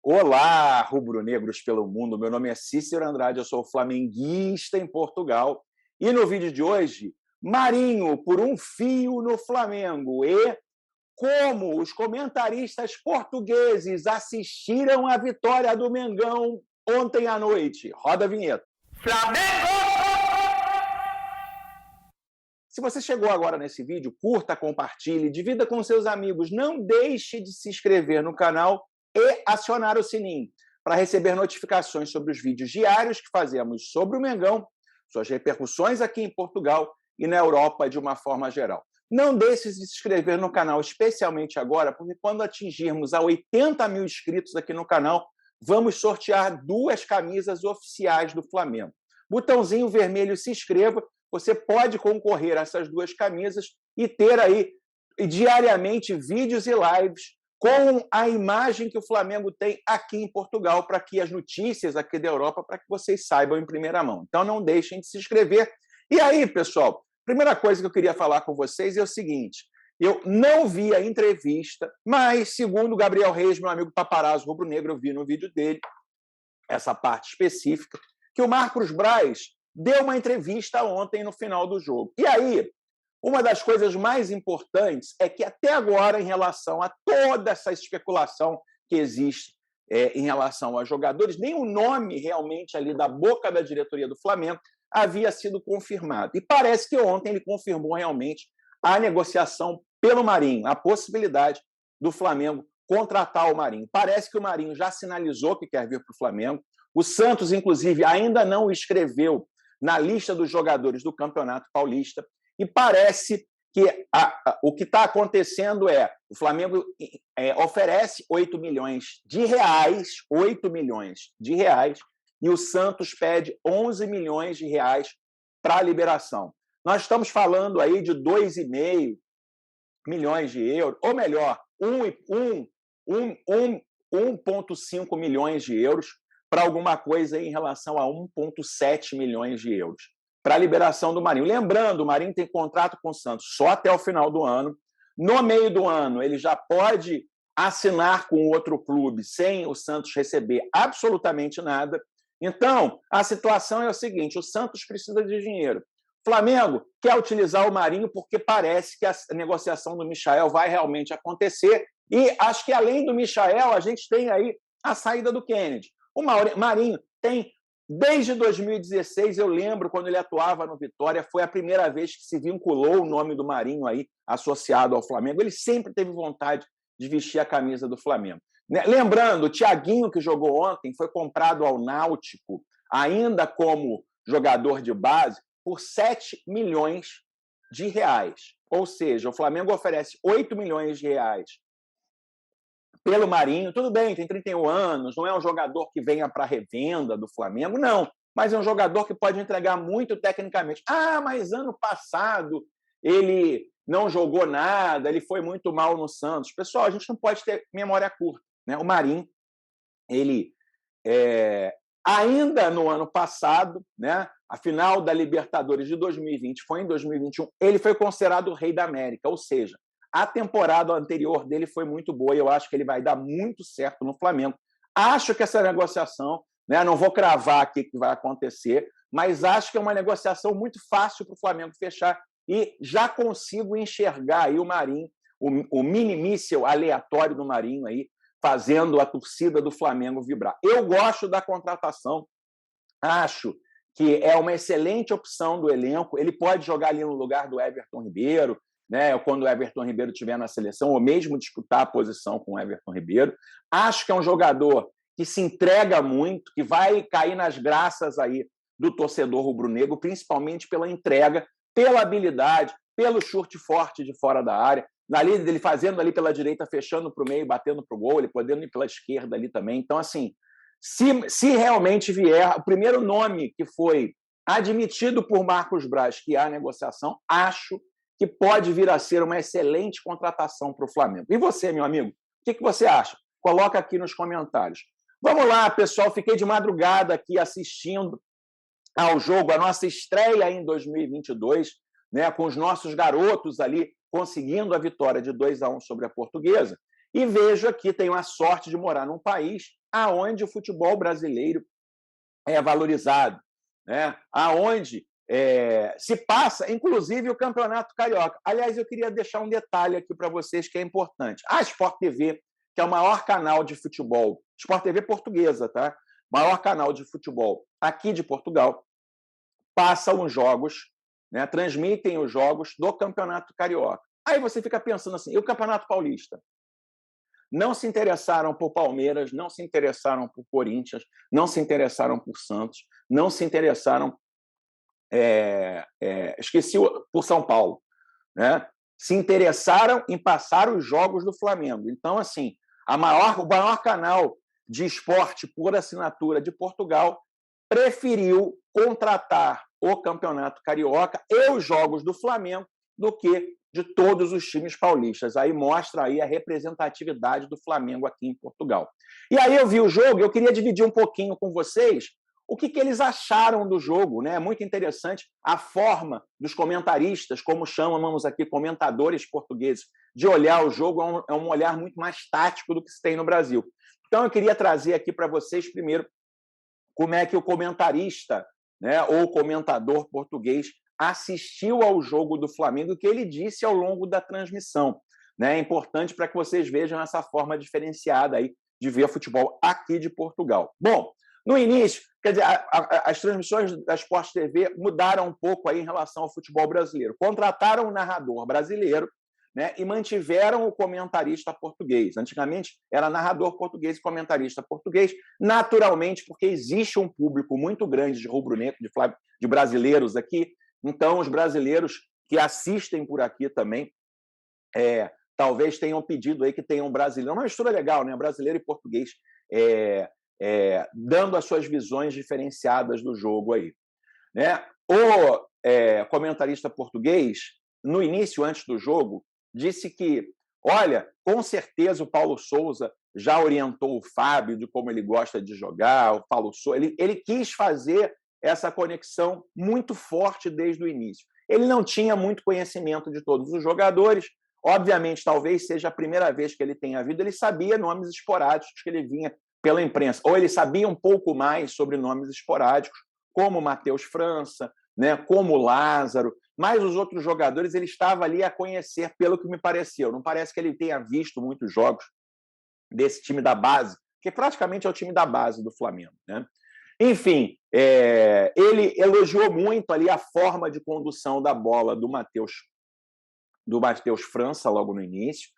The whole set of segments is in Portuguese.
Olá, rubro-negros pelo mundo. Meu nome é Cícero Andrade, eu sou flamenguista em Portugal. E no vídeo de hoje, Marinho por um fio no Flamengo e como os comentaristas portugueses assistiram à vitória do Mengão ontem à noite. Roda a vinheta. Flamengo! Se você chegou agora nesse vídeo, curta, compartilhe, divida com seus amigos. Não deixe de se inscrever no canal e acionar o sininho para receber notificações sobre os vídeos diários que fazemos sobre o Mengão, suas repercussões aqui em Portugal e na Europa de uma forma geral. Não deixe de se inscrever no canal, especialmente agora, porque quando atingirmos a 80 mil inscritos aqui no canal, vamos sortear 2 camisas oficiais do Flamengo. Botãozinho vermelho se inscreva, você pode concorrer a essas 2 camisas e ter aí diariamente vídeos e lives com a imagem que o Flamengo tem aqui em Portugal, para que as notícias aqui da Europa, para que vocês saibam em primeira mão. Então, não deixem de se inscrever. E aí, pessoal, primeira coisa que eu queria falar com vocês é o seguinte: eu não vi a entrevista, mas, segundo o Gabriel Reis, meu amigo paparazzo rubro-negro, eu vi no vídeo dele, essa parte específica, que o Marcos Braz deu uma entrevista ontem no final do jogo. E aí, uma das coisas mais importantes é que até agora, em relação a toda essa especulação que existe em relação aos jogadores, nem o nome realmente ali da boca da diretoria do Flamengo havia sido confirmado. E parece que ontem ele confirmou realmente a negociação pelo Marinho, a possibilidade do Flamengo contratar o Marinho. Parece que o Marinho já sinalizou que quer vir para o Flamengo. O Santos, inclusive, ainda não o escreveu na lista dos jogadores do Campeonato Paulista. E parece que o que está acontecendo é o Flamengo oferece 8 milhões de reais, 8 milhões de reais, e o Santos pede 11 milhões de reais para a liberação. Nós estamos falando aí de 2,5 milhões de euros, ou melhor, 1,5 milhões de euros para alguma coisa em relação a 1,7 milhões de euros. Para a liberação do Marinho. Lembrando, o Marinho tem contrato com o Santos só até o final do ano. No meio do ano, ele já pode assinar com outro clube sem o Santos receber absolutamente nada. Então, a situação é o seguinte: o Santos precisa de dinheiro. O Flamengo quer utilizar o Marinho porque parece que a negociação do Michael vai realmente acontecer. E acho que, além do Michael, a gente tem aí a saída do Kennedy. O Marinho tem... Desde 2016, eu lembro, quando ele atuava no Vitória, foi a primeira vez que se vinculou o nome do Marinho aí, associado ao Flamengo. Ele sempre teve vontade de vestir a camisa do Flamengo. Lembrando, o Thiaguinho, que jogou ontem, foi comprado ao Náutico, ainda como jogador de base, por 7 milhões de reais. Ou seja, o Flamengo oferece 8 milhões de reais pelo Marinho. Tudo bem, tem 31 anos, não é um jogador que venha para revenda do Flamengo, não, mas é um jogador que pode entregar muito tecnicamente. Ah, mas ano passado ele não jogou nada, ele foi muito mal no Santos. Pessoal, a gente não pode ter memória curta, né? O Marinho, ele ainda no ano passado, né, a final da Libertadores de 2020 foi em 2021, ele foi considerado o rei da América, ou seja, a temporada anterior dele foi muito boa e eu acho que ele vai dar muito certo no Flamengo. Acho que essa negociação, né, não vou cravar aqui que vai acontecer, mas acho que é uma negociação muito fácil para o Flamengo fechar e já consigo enxergar aí o Marinho, o mini-míssel aleatório do Marinho aí, fazendo a torcida do Flamengo vibrar. Eu gosto da contratação, acho que é uma excelente opção do elenco, ele pode jogar ali no lugar do Everton Ribeiro, né, quando o Everton Ribeiro estiver na seleção, ou mesmo disputar a posição com o Everton Ribeiro. Acho que é um jogador que se entrega muito, que vai cair nas graças aí do torcedor rubro-negro, principalmente pela entrega, pela habilidade, pelo chute forte de fora da área, ele fazendo ali pela direita, fechando para o meio, batendo para o gol, ele podendo ir pela esquerda ali também. Então, assim, se realmente vier, o primeiro nome que foi admitido por Marcos Braz, que há a negociação, acho que pode vir a ser uma excelente contratação para o Flamengo. E você, meu amigo, o que você acha? Coloca aqui nos comentários. Vamos lá, pessoal, fiquei de madrugada aqui assistindo ao jogo, a nossa estreia em 2022, né, com os nossos garotos ali conseguindo a vitória de 2-1 sobre a Portuguesa. e vejo aqui, tenho a sorte de morar num país aonde o futebol brasileiro é valorizado, né? Aonde se passa, inclusive, o Campeonato Carioca. Aliás, eu queria deixar um detalhe aqui para vocês que é importante. A Sport TV, que é o maior canal de futebol, Sport TV portuguesa, tá? Maior canal de futebol aqui de Portugal, passa os jogos, né? Transmitem os jogos do Campeonato Carioca. Aí você fica pensando assim, e o Campeonato Paulista? Não se interessaram por Palmeiras, não se interessaram por Corinthians, não se interessaram por Santos, não se interessaram por São Paulo, né? Se interessaram em passar os jogos do Flamengo. Então, assim, o maior canal de esporte por assinatura de Portugal preferiu contratar o Campeonato Carioca e os jogos do Flamengo do que de todos os times paulistas. Aí mostra aí a representatividade do Flamengo aqui em Portugal. E aí eu vi o jogo e eu queria dividir um pouquinho com vocês o que eles acharam do jogo, né? É muito interessante a forma dos comentaristas, como chamamos aqui, comentadores portugueses, de olhar o jogo, é um olhar muito mais tático do que se tem no Brasil. Então, eu queria trazer aqui para vocês, primeiro, como é que o comentarista, né, ou comentador português assistiu ao jogo do Flamengo e o que ele disse ao longo da transmissão. Né? É importante para que vocês vejam essa forma diferenciada aí de ver futebol aqui de Portugal. Bom, no início, quer dizer, as transmissões da Sport TV mudaram um pouco aí em relação ao futebol brasileiro. Contrataram um narrador brasileiro, né, e mantiveram o comentarista português. Antigamente era narrador português e comentarista português, naturalmente, porque existe um público muito grande de rubro-negro, de brasileiros aqui, então os brasileiros que assistem por aqui também talvez tenham pedido aí que tenham um brasileiro, uma mistura legal, né? Brasileiro e português, dando as suas visões diferenciadas do jogo aí. Né? O comentarista português, no início, antes do jogo, disse que, olha, com certeza o Paulo Sousa já orientou o Fábio de como ele gosta de jogar, o Paulo Sousa, ele quis fazer essa conexão muito forte desde o início. Ele não tinha muito conhecimento de todos os jogadores, obviamente, talvez seja a primeira vez que ele tenha visto, ele sabia nomes esporádicos que ele vinha pela imprensa, ou ele sabia um pouco mais sobre nomes esporádicos, como Matheus França, né, como Lázaro, mas os outros jogadores ele estava ali a conhecer, pelo que me pareceu. Não parece que ele tenha visto muitos jogos desse time da base, que praticamente é o time da base do Flamengo. Né? Enfim, ele elogiou muito ali a forma de condução da bola do Matheus França logo no início.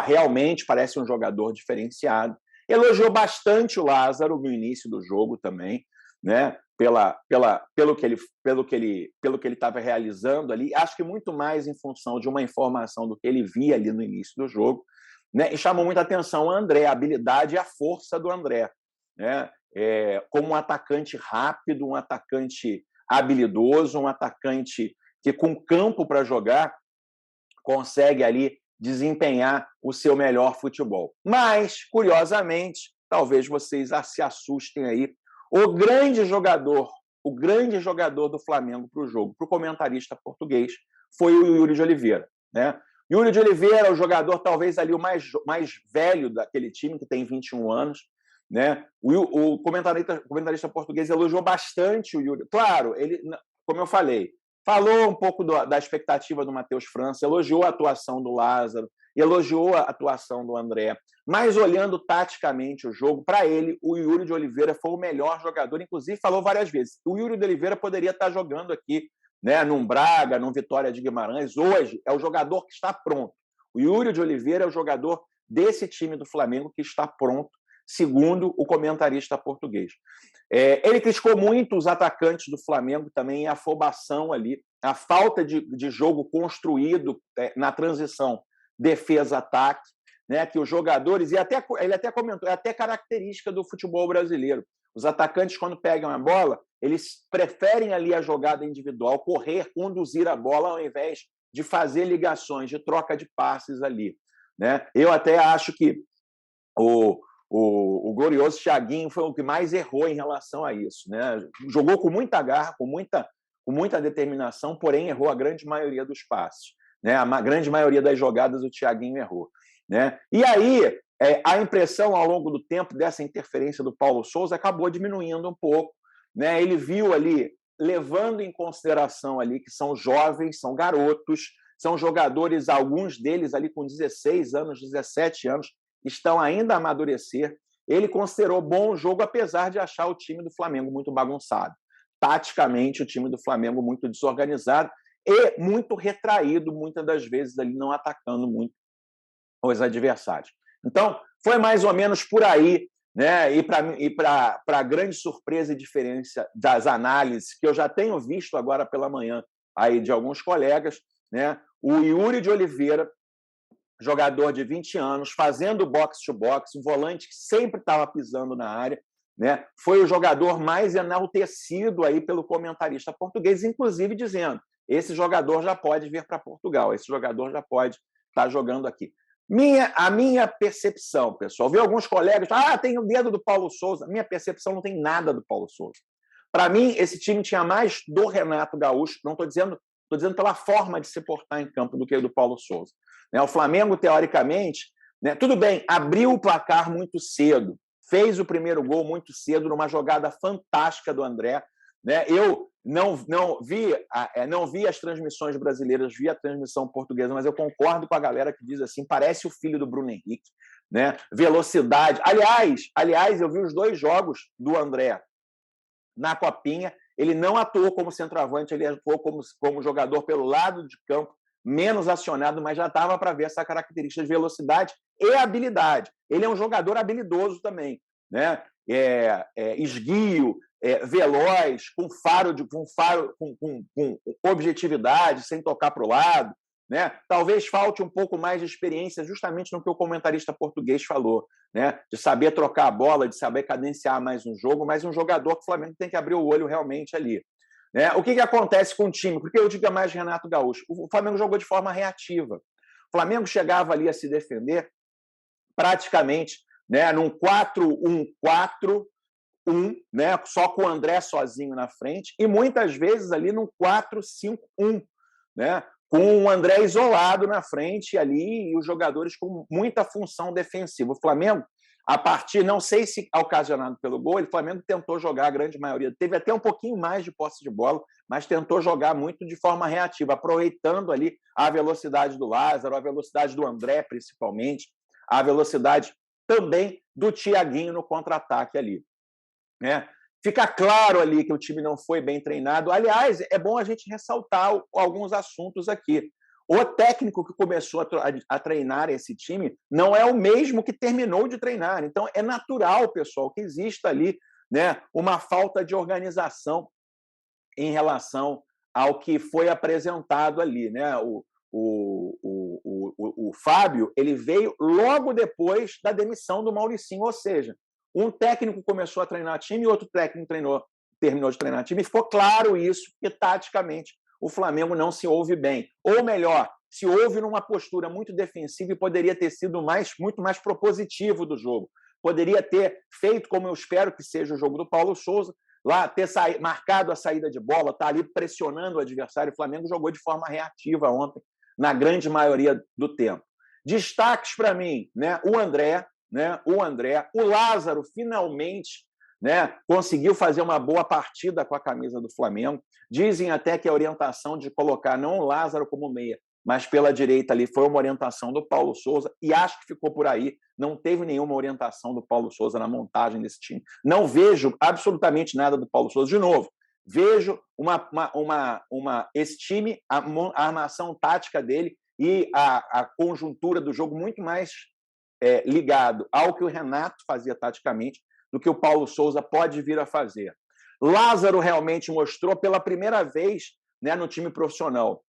Realmente parece um jogador diferenciado. Elogiou bastante o Lázaro no início do jogo também, né? Pelo que ele estava realizando ali, acho que muito mais em função de uma informação do que ele via ali no início do jogo, né? E chamou muita atenção o André, a habilidade e a força do André, né? Como um atacante rápido, um atacante habilidoso, um atacante que, com campo para jogar, consegue ali desempenhar o seu melhor futebol. Mas, curiosamente, talvez vocês se assustem aí, o grande jogador do Flamengo para o jogo, para o comentarista português, foi o Yuri de Oliveira. Né? Yuri de Oliveira é o jogador talvez ali o mais velho daquele time, que tem 21 anos. Né? O comentarista português elogiou bastante o Yuri. Claro, ele, como eu falei, falou um pouco da expectativa do Matheus França, elogiou a atuação do Lázaro, elogiou a atuação do André, mas olhando taticamente o jogo, para ele, o Yuri de Oliveira foi o melhor jogador, inclusive falou várias vezes, o Yuri de Oliveira poderia estar jogando aqui, né, num Braga, num Vitória de Guimarães, hoje é o jogador que está pronto. O Yuri de Oliveira é o jogador desse time do Flamengo que está pronto, segundo o comentarista português. Ele criticou muito os atacantes do Flamengo também, a afobação ali, a falta de jogo construído na transição defesa-ataque, né, que os jogadores, e ele até comentou, é até característica do futebol brasileiro. Os atacantes, quando pegam a bola, eles preferem ali a jogada individual, correr, conduzir a bola, ao invés de fazer ligações, de troca de passes ali. Né? Eu até acho que o glorioso Thiaguinho foi o que mais errou em relação a isso. Né? Jogou com muita garra, com muita determinação, porém errou a grande maioria dos passes. Né? A grande maioria das jogadas o Thiaguinho errou. né? E aí, a impressão ao longo do tempo dessa interferência do Paulo Sousa acabou diminuindo um pouco, né? Ele viu ali, levando em consideração ali que são jovens, são garotos, são jogadores, alguns deles ali com 16 anos, 17 anos, estão ainda a amadurecer. Ele considerou bom o jogo, apesar de achar o time do Flamengo muito bagunçado. Taticamente, o time do Flamengo muito desorganizado e muito retraído, muitas das vezes, ali não atacando muito os adversários. Então, foi mais ou menos por aí, né? E para grande surpresa e diferença das análises que eu já tenho visto agora pela manhã aí de alguns colegas, né? O Yuri de Oliveira, jogador de 20 anos, fazendo box-to-box, um volante que sempre estava pisando na área, né? Foi o jogador mais enaltecido aí pelo comentarista português, inclusive dizendo: esse jogador já pode vir para Portugal, esse jogador já pode estar jogando aqui. A minha percepção, pessoal, vi alguns colegas, tem o dedo do Paulo Sousa. Minha percepção não tem nada do Paulo Sousa. Para mim, esse time tinha mais do Renato Gaúcho, não estou dizendo pela forma de se portar em campo do que do Paulo Sousa. O Flamengo, teoricamente, né, tudo bem, abriu o placar muito cedo, fez o primeiro gol muito cedo, numa jogada fantástica do André. Né? Eu não vi as transmissões brasileiras, vi a transmissão portuguesa, mas eu concordo com a galera que diz assim, parece o filho do Bruno Henrique, né? Velocidade. Aliás, eu vi os 2 jogos do André na Copinha. Ele não atuou como centroavante, ele atuou como jogador pelo lado de campo, menos acionado, mas já dava para ver essa característica de velocidade e habilidade. Ele é um jogador habilidoso também, né? Esguio, veloz, com objetividade, sem tocar para o lado, né? Talvez falte um pouco mais de experiência, justamente no que o comentarista português falou, né? De saber trocar a bola, de saber cadenciar mais um jogo, mas um jogador que o Flamengo tem que abrir o olho realmente ali. Né? O que acontece com o time? Porque eu digo mais Renato Gaúcho. O Flamengo jogou de forma reativa. O Flamengo chegava ali a se defender praticamente, né, num 4-1-4-1, né, só com o André sozinho na frente, e muitas vezes ali num 4-5-1, né, com o André isolado na frente ali e os jogadores com muita função defensiva. O Flamengo, a partir, não sei se ocasionado pelo gol, o Flamengo tentou jogar a grande maioria, teve até um pouquinho mais de posse de bola, mas tentou jogar muito de forma reativa, aproveitando ali a velocidade do Lázaro, a velocidade do André, principalmente, a velocidade também do Thiaguinho no contra-ataque ali. Né? Fica claro ali que o time não foi bem treinado. Aliás, é bom a gente ressaltar alguns assuntos aqui. O técnico que começou a treinar esse time não é o mesmo que terminou de treinar. Então, é natural, pessoal, que exista ali, né, uma falta de organização em relação ao que foi apresentado ali. Né? O Fábio, ele veio logo depois da demissão do Mauricinho, ou seja, um técnico começou a treinar time e outro técnico terminou de treinar time, e ficou claro isso, que taticamente o Flamengo não se ouve bem. Ou melhor, se ouve numa postura muito defensiva e poderia ter sido muito mais propositivo do jogo. Poderia ter feito, como eu espero que seja o jogo do Paulo Sousa, lá ter marcado a saída de bola, estar ali pressionando o adversário. O Flamengo jogou de forma reativa ontem, na grande maioria do tempo. Destaques para mim, né? O André, o Lázaro finalmente, né, conseguiu fazer uma boa partida com a camisa do Flamengo. Dizem até que a orientação de colocar não o Lázaro como meia, mas pela direita ali foi uma orientação do Paulo Sousa, e acho que ficou por aí. Não teve nenhuma orientação do Paulo Sousa na montagem desse time. Não vejo absolutamente nada do Paulo Sousa. De novo, vejo esse time, a armação tática dele e a conjuntura do jogo muito mais ligado ao que o Renato fazia taticamente do que o Paulo Sousa pode vir a fazer. Lázaro realmente mostrou pela primeira vez, né, no time profissional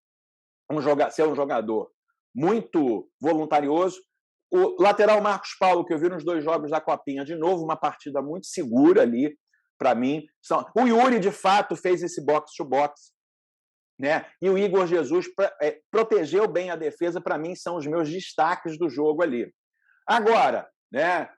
ser um jogador muito voluntarioso. O lateral Marcos Paulo, que eu vi nos 2 jogos da Copinha, de novo, uma partida muito segura ali, para mim. O Yuri, de fato, fez esse box-to-box, né? E o Igor Jesus protegeu bem a defesa. Para mim, são os meus destaques do jogo ali. Agora, né,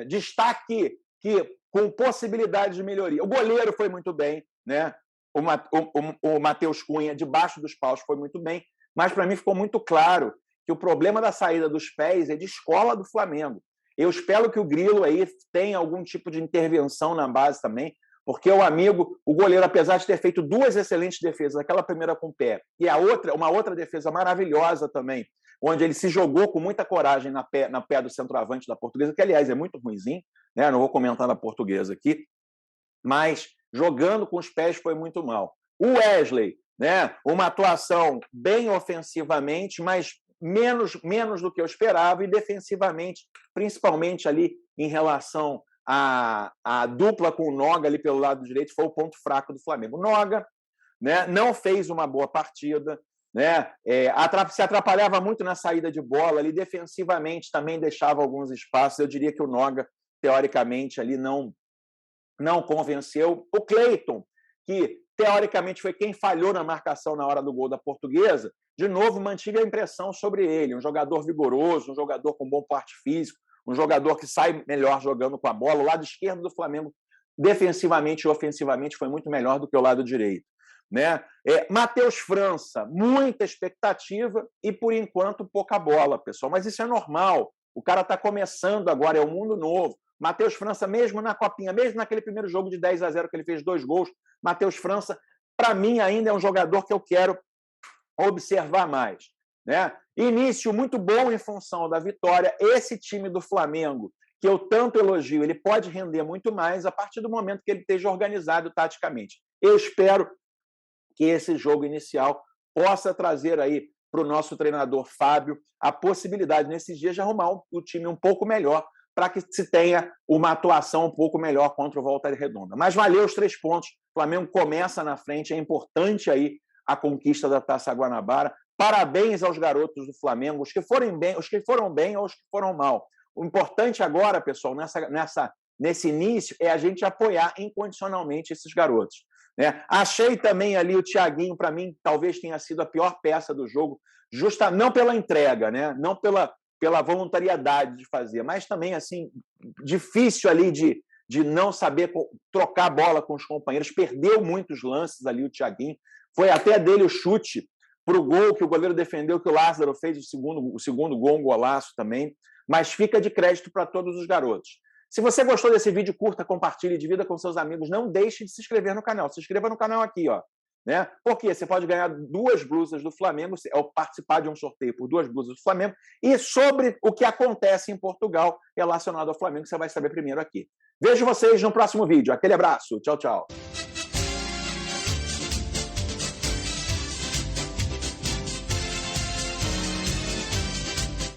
destaque que com possibilidade de melhoria. O goleiro foi muito bem, né? O Matheus Cunha, debaixo dos paus, foi muito bem, mas para mim ficou muito claro que o problema da saída dos pés é de escola do Flamengo. Eu espero que o Grilo aí tenha algum tipo de intervenção na base também, porque o goleiro, apesar de ter feito 2 excelentes defesas, aquela primeira com o pé e uma outra defesa maravilhosa também, onde ele se jogou com muita coragem na pé do centroavante da Portuguesa, que, aliás, é muito ruinzinho, né? Não vou comentar na Portuguesa aqui, mas jogando com os pés foi muito mal. O Wesley, né? Uma atuação bem ofensivamente, mas menos do que eu esperava, e defensivamente, principalmente ali em relação à dupla com o Noga ali pelo lado direito, foi o ponto fraco do Flamengo. O Noga, né, não fez uma boa partida, né, se atrapalhava muito na saída de bola, ali defensivamente também deixava alguns espaços. Eu diria que o Noga, teoricamente, ali não convenceu. O Cleiton, que teoricamente foi quem falhou na marcação na hora do gol da Portuguesa, de novo mantive a impressão sobre ele, um jogador vigoroso, um jogador com bom porte físico, um jogador que sai melhor jogando com a bola. O lado esquerdo do Flamengo, defensivamente e ofensivamente, foi muito melhor do que o lado direito, né? Matheus França, muita expectativa e, por enquanto, pouca bola, pessoal. Mas isso é normal. O cara está começando agora, é um mundo novo. Matheus França, mesmo na Copinha, mesmo naquele primeiro jogo de 10-0 que ele fez 2 gols, Matheus França, para mim, ainda é um jogador que eu quero observar mais, né? Início muito bom em função da vitória. Esse time do Flamengo, que eu tanto elogio, ele pode render muito mais a partir do momento que ele esteja organizado taticamente. Eu espero que esse jogo inicial possa trazer aí para o nosso treinador Fábio a possibilidade, nesses dias, de arrumar o time um pouco melhor, para que se tenha uma atuação um pouco melhor contra o Volta Redonda. Mas valeu os 3 pontos. O Flamengo começa na frente, é importante aí a conquista da Taça Guanabara. Parabéns aos garotos do Flamengo, os que foram bem ou os que foram mal. O importante agora, pessoal, nesse início, é a gente apoiar incondicionalmente esses garotos, né? Achei também ali o Thiaguinho, para mim, talvez tenha sido a pior peça do jogo, não pela entrega, né? Não pela voluntariedade de fazer, mas também assim, difícil ali de não saber trocar a bola com os companheiros. Perdeu muitos lances ali o Thiaguinho. Foi até dele o chute para o gol que o goleiro defendeu, que o Lázaro fez o segundo gol, um golaço também. Mas fica de crédito para todos os garotos. Se você gostou desse vídeo, curta, compartilhe, divida com seus amigos. Não deixe de se inscrever no canal. Se inscreva no canal aqui, ó, né? Porque você pode ganhar 2 blusas do Flamengo, ou participar de um sorteio por 2 blusas do Flamengo. E sobre o que acontece em Portugal relacionado ao Flamengo, você vai saber primeiro aqui. Vejo vocês no próximo vídeo. Aquele abraço. Tchau, tchau.